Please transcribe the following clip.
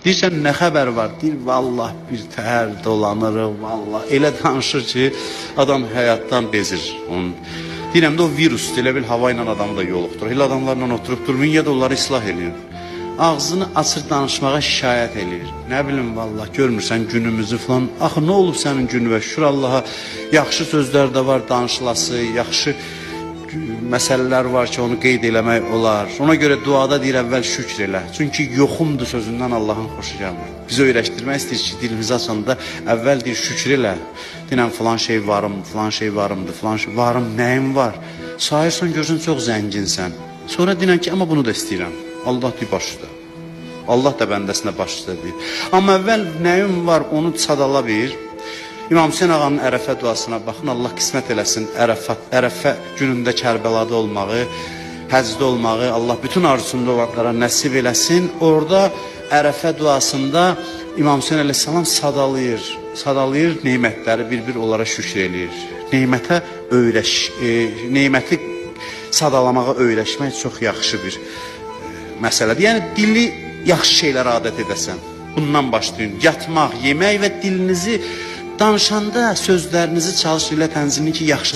Deyirsən, nə xəbər var? Deyir, vallah bir təhər dolanırıq, vallah. Elə danışır ki, adam həyatdan bezir. Deyirəm də o virusdur, elə bil hava ilə adamı da yoluxdur. Elə adamlarla oturub durmayın, ya da onları islah edin. Ağzını açır danışmağa şikayət edir. Nə bilim, vallah, görmürsən günümüzü falan. Axı, nə olub sənin günüvə? Şükür Allaha, yaxşı sözlər də var danışılası, yaxşı məsələlər var ki, onu qeyd eləmək olar. Ona görə duada deyir, əvvəl şükr elə. Çünki yoxumdur sözündən Allahın xoşu gəlmir. Bizi öyrəşdirmək istəyir ki, dilimizi açanda əvvəl deyir, şükr elə. Deyirəm, filan şey varım, filan şey varımdır, filan şey varım, nəyim var? Sayırsan, görsən, çox zənginsən. Sonra deyirəm ki, amma bunu da istəyirəm. Allah deyir, baş üstə. Allah da bəndəsinə baş üstə deyir. Amma əvvəl nəyim var, onu sadala bir. İmam Hüseyin ağanın Ərəfə duasına baxın, Allah qismət eləsin Ərəfə günündə Kərbəlada olmağı, həcdə olmağı, Allah bütün arzusunda olanlara nəsib eləsin. Orada Ərəfə duasında İmam Hüseyin əleyhissalam sadalayır neymətləri, bir-bir onlara şükür eləyir. Neyməti sadalamağa öyrəşmək çox yaxşı bir məsələdir. Yəni, dili yaxşı şeylərə adət edəsən. Bundan başlayın, yatmaq, yemək və dilinizi danışanda sözlərinizi çalışır ilə tənzimli ki, yaxşı